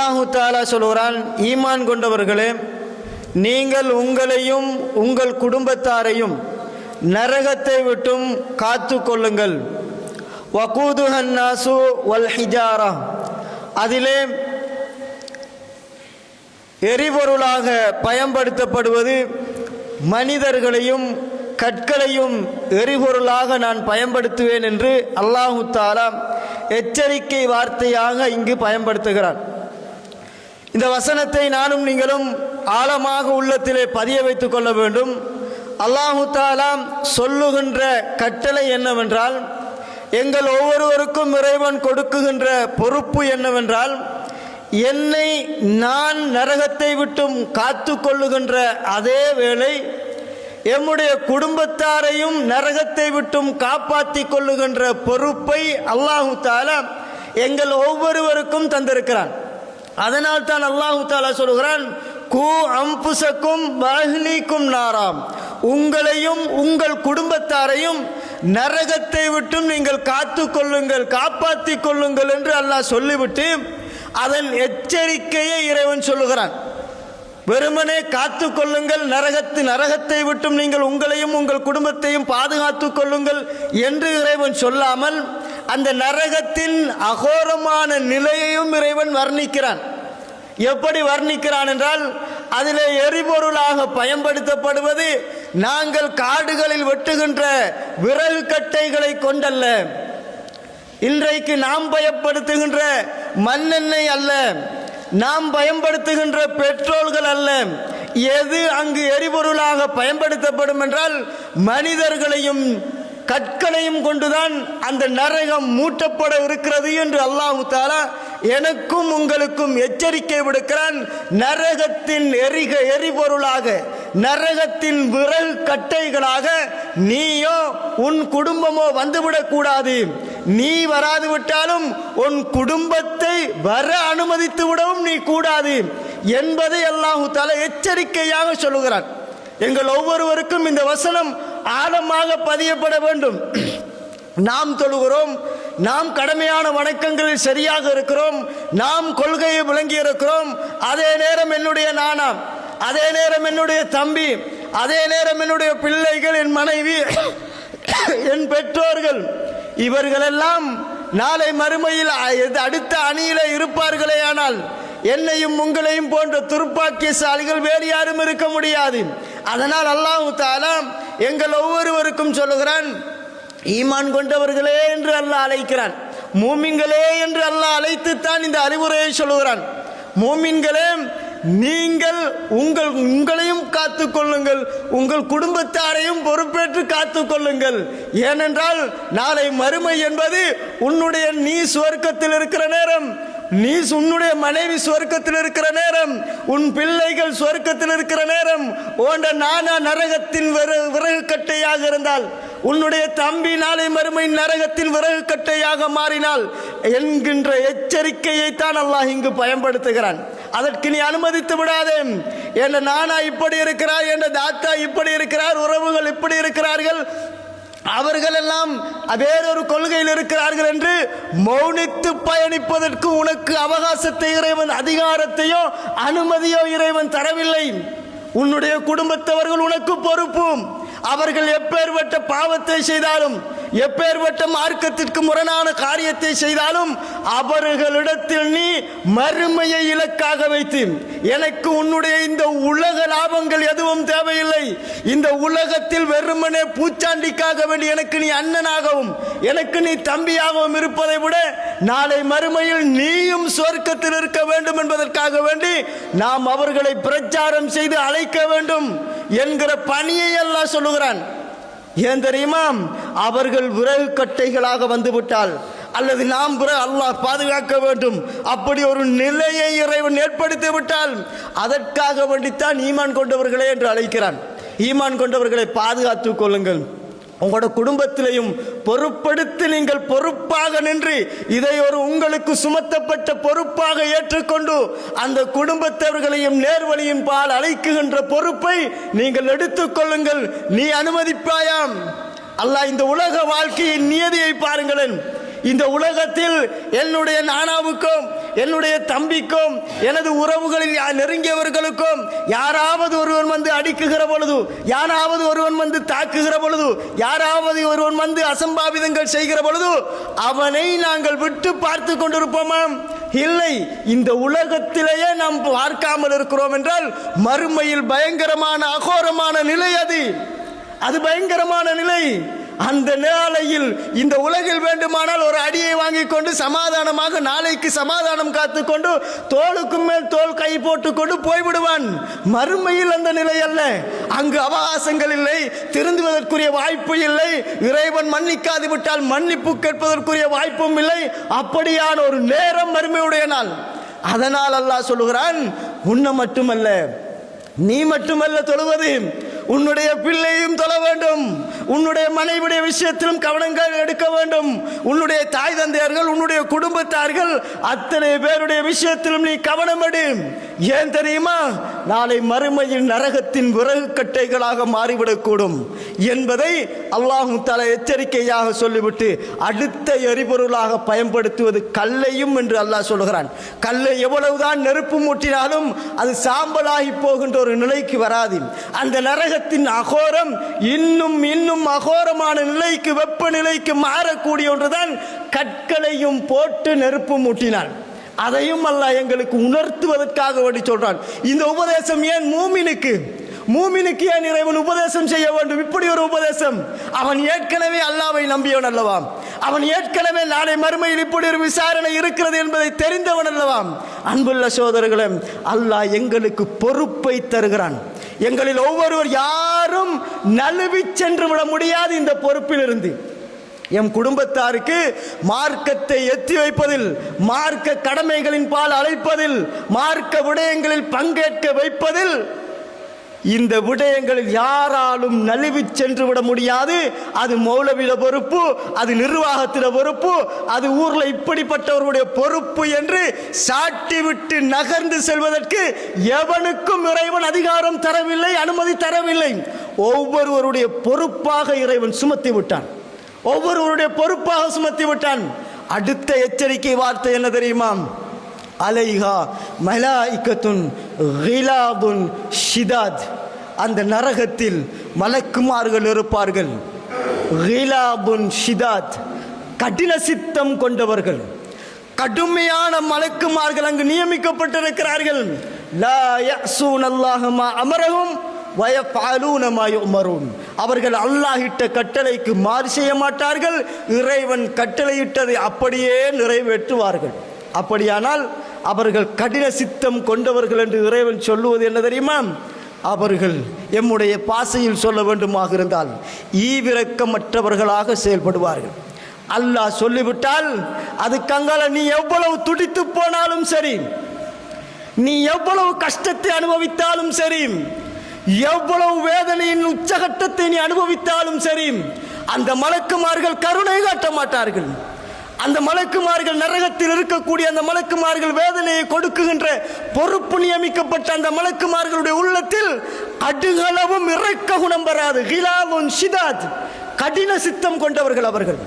அல்லாஹு தாலா சொல்கிறான், ஈமான் கொண்டவர்களே, நீங்கள் உங்களையும் உங்கள் குடும்பத்தாரையும் நரகத்தை விட்டும் காத்து கொள்ளுங்கள். வகூதுஹன் நாசு வல் ஹிஜாரா, அதிலே எரிபொருளாக பயன்படுத்தப்படுவது மனிதர்களையும் கற்களையும் எரிபொருளாக நான் பயன்படுத்துவேன் என்று அல்லாஹு தாலா எச்சரிக்கை வார்த்தையாக இங்கு பயன்படுத்துகிறான். இந்த வசனத்தை நானும் நீங்களும் ஆழமாக உள்ளத்திலே பதிய வைத்துக் கொள்ள வேண்டும். அல்லாஹு தாலா சொல்லுகின்ற கட்டளை என்னவென்றால், எங்கள் ஒவ்வொருவருக்கும் இறைவன் கொடுக்குகின்ற பொறுப்பு என்னவென்றால், என்னை நான் நரகத்தை விட்டும் காத்து கொள்ளுகின்ற அதே வேளை எம்முடைய குடும்பத்தாரையும் நரகத்தை விட்டும் காப்பாற்றி கொள்ளுகின்ற பொறுப்பை அல்லாஹு தாலா எங்கள் ஒவ்வொருவருக்கும் தந்திருக்கிறான். அதனால் தான் அல்லாஹு தாலா சொல்கிறான், கூ அம்புசக்கும் வஹ்லீக்கும் நாராம், உங்களையும் உங்கள் குடும்பத்தாரையும் நரகத்தை விட்டும் நீங்கள் காத்து கொள்ளுங்கள், காப்பாற்றி கொள்ளுங்கள் என்று அல்லாஹ் சொல்லிவிட்டு அதன் எச்சரிக்கையை இறைவன் சொல்லுகிறான். வெறுமனே காத்து கொள்ளுங்கள், நரகத்தை விட்டும் நீங்கள் உங்களையும் உங்கள் குடும்பத்தையும் பாதுகாத்து கொள்ளுங்கள் என்று இறைவன் சொல்லாமல் அந்த நரகத்தின் அகோரமான நிலையையும் இறைவன் வர்ணிக்கிறான். எப்படி வர்ணிக்கிறான் என்றால், அதிலே எரிபொருளாக பயன்படுத்தப்படுவது நாங்கள் காடுகளில் வெட்டுகின்ற விறகு கட்டைகளை கொண்டல்ல, இன்றைக்கு நாம் பயன்படுத்துகின்ற மண்ணெண்ணெய் அல்ல, நாம் பயன்படுத்துகின்ற பெட்ரோல்கள் அல்ல. எது அங்கு எரிபொருளாக பயன்படுத்தப்படும் என்றால், மனிதர்களையும் கற்களையும் கொண்டுதான் அந்த நரகம் மூட்டப்பட இருக்கிறது என்று அல்லாஹு தாலா எனக்கும் உங்களுக்கும் எச்சரிக்கை விடுக்கிறான். நரகத்தின் எரிபொருளாக, நரகத்தின் விறகு கட்டைகளாக நீயோ உன் குடும்பமோ வந்துவிடக் கூடாது. நீ வராது விட்டாலும் உன் குடும்பத்தை வர அனுமதித்து விடவும் நீ கூடாது என்பதை அல்லாஹு தாலா எச்சரிக்கையாக சொல்லுகிறான். எங்கள் ஒவ்வொருவருக்கும் இந்த வசனம் ஆழமாக பதியப்பட வேண்டும். நாம் தொழுகிறோம், நாம் கடமையான வணக்கங்களில் சரியாக இருக்கிறோம், நாம் கொள்கையை விளங்கி இருக்கிறோம். அதே நேரம் என்னுடைய நானா, அதே நேரம் என்னுடைய தம்பி, அதே நேரம் என்னுடைய பிள்ளைகள், என் மனைவி, என் பெற்றோர்கள், இவர்களெல்லாம் நாளை மறுமையில் அடுத்த அணியில இருப்பார்களே. ஆனால் என்னையும் உங்களையும் போன்ற துர்ப்பாக்கியசாலிகள் வேறு யாரும் இருக்க முடியாது. அதனால் அல்லாஹு தாலா எங்கள் ஒவ்வொருவருக்கும் சொல்லுகிறான், ஈமான் கொண்டவர்களே என்று அல்லாஹ் அழைக்கிறான். மூமின்களே என்று அல்லாஹ் அழைத்துத்தான் இந்த அறிவுரையை சொல்லுகிறான். மூமின்களே, நீங்கள் உங்களையும் காத்து கொள்ளுங்கள், உங்கள் குடும்பத்தாரையும் பொறுப்பேற்று காத்து கொள்ளுங்கள். ஏனென்றால் நாளை மறுமை என்பது உன்னுடைய நீ சுவர்க்கத்தில் இருக்கிற நேரம், நீ உன்னுடைய மனைவி சுவர்க்கத்தில் இருக்கிற நேரம், உன் பிள்ளைகள் சுவர்க்கத்தில் இருக்கிற நேரம், ஓண்ட நானா நரகத்தின் விறகு கட்டையாக இருந்தால், உன்னுடைய தம்பி நாளை மறுமை நரகத்தின் விறகு கட்டையாக மாறினால் என்கின்ற எச்சரிக்கையை தான் அல்லாஹ் இங்கு பயன்படுத்துகிறான். அதற்கு நீ அனுமதித்து விடாதே. என்ற நானா இப்படி இருக்கிறார், என்ற தாத்தா இப்படி இருக்கிறார், உறவுகள் இப்படி இருக்கிறார்கள், அவர்கள் எல்லாம் வேறொரு கொள்கையில் இருக்கிறார்கள் என்று மௌனித்து பயணிப்பதற்கு உனக்கு அவகாசத்தை இறைவன், அதிகாரத்தையோ அனுமதியோ இறைவன் தரவில்லை. உன்னுடைய குடும்பத்தவர்கள் உனக்கு பொறுப்பு. அவர்கள் எப்பேற்பட்ட பாவத்தை செய்தாலும், எப்பேற்பட்ட மார்க்கத்திற்கு முரணான காரியத்தை செய்தாலும் அவர்களிடத்தில் நீ மறுமையை இலக்காக வைத்து, எனக்கு உன்னுடைய இந்த உலக லாபங்கள் எதுவும் தேவையில்லை, இந்த உலகத்தில் வெறுமனே பூச்சாண்டிக்காக வேண்டி எனக்கு நீ அண்ணனாகவும் எனக்கு நீ தம்பியாகவும் இருப்பதை விட நாளை மறுமையில் நீயும் சொர்க்கத்தில் இருக்க வேண்டும் என்பதற்காக வேண்டி நாம் அவர்களை பிரச்சாரம் செய்து அழைக்க வேண்டும் என்கிற பணியை அல்லாஹ் சொல்லுகிறான். ஏன் தெரியுமா? அவர்கள் விறகு கட்டைகளாக வந்துவிட்டால், அல்லது நாம் அல்லாஹ் பாதுகாக்க வேண்டும், அப்படி ஒரு நிலையை இறைவன் ஏற்படுத்தி விட்டால் அதற்காக வேண்டித்தான் ஈமான் கொண்டவர்களே என்று அழைக்கிறான். ஈமான் கொண்டவர்களை பாதுகாத்துக் கொள்ளுங்கள். உங்களோட குடும்பத்திலையும் பொறுப்படுத்தி நீங்கள் பொறுப்பாக நின்று இதை ஒரு உங்களுக்கு சுமத்தப்பட்ட பொறுப்பாக ஏற்றுக்கொண்டு அந்த குடும்பத்தவர்களையும் நேர்வழியின் பால் அழைக்குகின்ற பொறுப்பை நீங்கள் எடுத்துக்கொள்ளுங்கள். நீ அனுமதிப்பாயாம்? அல்லாஹ் இந்த உலக வாழ்க்கையின் நியதியை பாருங்களேன். இந்த உலகத்தில் என்னுடைய நானாவுக்கும் என்னுடைய தம்பிக்கும் எனது உறவுகளில் நெருங்கியவர்களுக்கும் யாராவது ஒருவன் வந்து அடிக்குகிற பொழுது, யாராவது ஒருவன் வந்து தாக்குகிற பொழுது, யாராவது ஒருவன் வந்து அசம்பாவிதங்கள் செய்கிற பொழுது அவனை நாங்கள் விட்டு பார்த்து கொண்டிருப்போமாம்? இல்லை. இந்த உலகத்திலேயே நாம் பார்க்காமல் இருக்கிறோம் என்றால் மறுமையில் பயங்கரமான அகோரமான நிலை அது பயங்கரமான நிலை. அந்த நிலையில் இந்த உலகில் வேண்டுமானால் ஒரு அடியை வாங்கி கொண்டு சமாதானமாக நாளைக்கு சமாதானம் காத்துக்கொண்டு தோளுக்கு மேல் தோல் கை போட்டுக்கொண்டு போய்விடுவான். மறுமையில் அந்த நிலை அல்ல. அங்கு அவகாசங்கள் இல்லை, திருந்துவதற்குரிய வாய்ப்பு இல்லை, இறைவன் மன்னிக்காது விட்டால் மன்னிப்பு கேட்பதற்குரிய வாய்ப்பும் இல்லை. அப்படியான ஒரு நேரம் மறுமையுடைய நாள். அதனால் அல்லாஹ் சொல்லுகிறான், உன்னை மட்டுமல்ல, நீ மட்டுமல்ல தொழுவது, உன்னுடைய பிள்ளையும் தொழ வேண்டும், உன்னுடைய மனைவிடைய விஷயத்திலும் கவனங்கள் எடுக்க வேண்டும், உன்னுடைய தாய் தந்தையர்கள் உன்னுடைய குடும்பத்தார்கள் அத்தனை பேருடைய விஷயத்திலும் நீ கவனம் எடு. ஏன் தெரியுமா? நாளை மறுமையில் நரகத்தின் விறகு கட்டைகளாக மாறிவிடக்கூடும் என்பதை அல்லாஹ் தஆலா எச்சரிக்கையாக சொல்லிவிட்டு அடுத்த எரிபொருளாக பயன்படுத்துவது கல்லையும் என்று அல்லாஹ் சொல்கிறான். கல்லை எவ்வளவுதான் நெருப்பு மூட்டினாலும் அது சாம்பலாகி போகின்ற ஒரு நிலைக்கு வராது. அந்த நரகத்தின் அகோரம் இன்னும் இன்னும் அகோரமான நிலைக்கு, வெப்பநிலைக்கு மாறக்கூடிய ஒன்றுதான் கற்களையும் போட்டு நெருப்பு மூட்டினான். அதையும் அல்லாஹ் எங்களுக்கு உணர்த்துவதற்காக வேண்டி சொல்றான். இந்த உபதேசம் ஏன் மூமினுக்கு ஏன் இறைவன் உபதேசம் செய்ய வேண்டும்? இப்படி ஒரு உபதேசம். அவன் ஏற்கனவே அல்லாஹ்வை நம்பியவன் அல்லவா? அவன் ஏற்கனவே நாளை மறுமையில் இப்படி ஒரு விசாரணை இருக்கிறது என்பதை தெரிந்தவன் அல்லவா? அன்புள்ள சகோதரர்களே, அல்லாஹ் எங்களுக்கு பொறுப்பை தருகிறான். எங்களில் ஒவ்வொருவர் யாரும் நழுவி சென்று விட முடியாது. இந்த பொறுப்பில் இருந்து எம் குடும்பத்தாருக்கு மார்க்கத்தை எத்தி வைப்பதில், மார்க்க கடமைகளின் பால் அழைப்பதில், மார்க்க விடயங்களில் பங்கேற்க வைப்பதில், இந்த விடயங்களில் யாராலும் நழுவி சென்று விட முடியாது. அது மௌலவிட பொறுப்பு, அது நிர்வாகத்திட பொறுப்பு, அது ஊர்ல இப்படிப்பட்டவர்களுடைய பொறுப்பு என்று சாட்டி விட்டு நகர்ந்து செல்வதற்கு எவனுக்கும் இறைவன் அதிகாரம் தரவில்லை, அனுமதி தரவில்லை. ஒவ்வொருவருடைய பொறுப்பாக இறைவன் சுமத்தி விட்டான். ஒவ்வொருவருடைய பொறுப்பாக சுமத்தி விட்டான். அடுத்த எச்சரிக்கை வார்த்தை என்ன தெரியுமா? அலைஹா மலாயிகத்துன் கிலாதுன் ஷிதாத். அந்த நரகத்தில் மலக்குமார்கள் இருப்பார்கள். கிலாதுன் ஷிதாத், கடின சித்தம் கொண்டவர்கள், கடுமையான மலக்குமார்கள் அங்கு நியமிக்கப்பட்டிருக்கிறார்கள். லா யஸூனல்லாஹ மா அமரஹும் வயஃபஅலூன மா யுமரூன். அவர்கள் அல்லாஹ்விட்ட கட்டளைக்கு மாறு செய்ய மாட்டார்கள். இறைவன் கட்டளையிட்டதை அப்படியே நிறைவேற்றுவார்கள். அப்படியானால் அவர்கள் கடின சித்தம் கொண்டவர்கள் என்று இறைவன் சொல்லுவது என்ன தெரியுமா? அவர்கள் எம்முடைய பாசையில் சொல்ல வேண்டுமாக இருந்தால் ஈவிரக்கமற்றவர்களாக செயல்படுவார்கள். அல்லாஹ் சொல்லிவிட்டால் அதுக்கங்கால நீ எவ்வளவு துடித்து போனாலும் சரி, நீ எவ்வளவு கஷ்டத்தை அனுபவித்தாலும் சரி, எவ்வளவு வேதனையின் உச்சகட்டத்தை நீ அனுபவித்தாலும் சரி, அந்த மலக்குமார்கள் கருணை காட்ட மாட்டார்கள். அந்த மலக்குமார்கள், நரகத்தில் இருக்கக்கூடிய அந்த மலக்குமார்கள், வேதனையை கொடுக்குகின்ற பொறுப்பு நியமிக்கப்பட்ட அந்த மலக்குமார்களுடைய உள்ளத்தில் அடுகளவும் இறக்க குணம் வராது. கிலாவுன் ஷிதாத், கடின சித்தம் கொண்டவர்கள் அவர்கள்.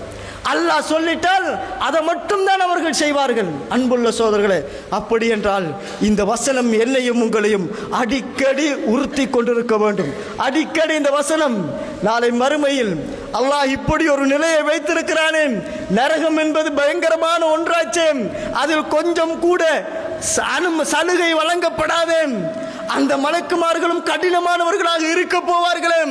அல்லாஹ் சொல்லிட்டால் அதை மட்டும்தான் அவர்கள் செய்வார்கள். அன்புள்ள சோதர்களே, அப்படி என்றால் இந்த வசனம் என்னையும் உங்களையும் அடிக்கடி உறுத்தி கொண்டிருக்க வேண்டும். அடிக்கடி இந்த வசனம் நாளை மறுமையில் அல்லாஹ் இப்படி ஒரு நிலையை வைத்திருக்கிறானே, நரகம் என்பது பயங்கரமான ஒன்றாச்சே, அதில் கொஞ்சம் கூட சலுகை வழங்கப்படாதே, அந்த மலக்குமார்களும் கடினமானவர்களாக இருக்க போவார்களே,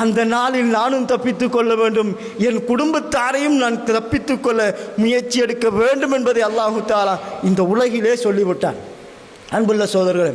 அந்த நாளில் நானும் தப்பித்துக் கொள்ள வேண்டும், என் குடும்பத்தாரையும் நான் தப்பித்துக் கொள்ள முயற்சி எடுக்க வேண்டும் என்பதை அல்லாஹு தஆலா இந்த உலகிலே சொல்லிவிட்டான். அன்புள்ள சகோதரர்களே,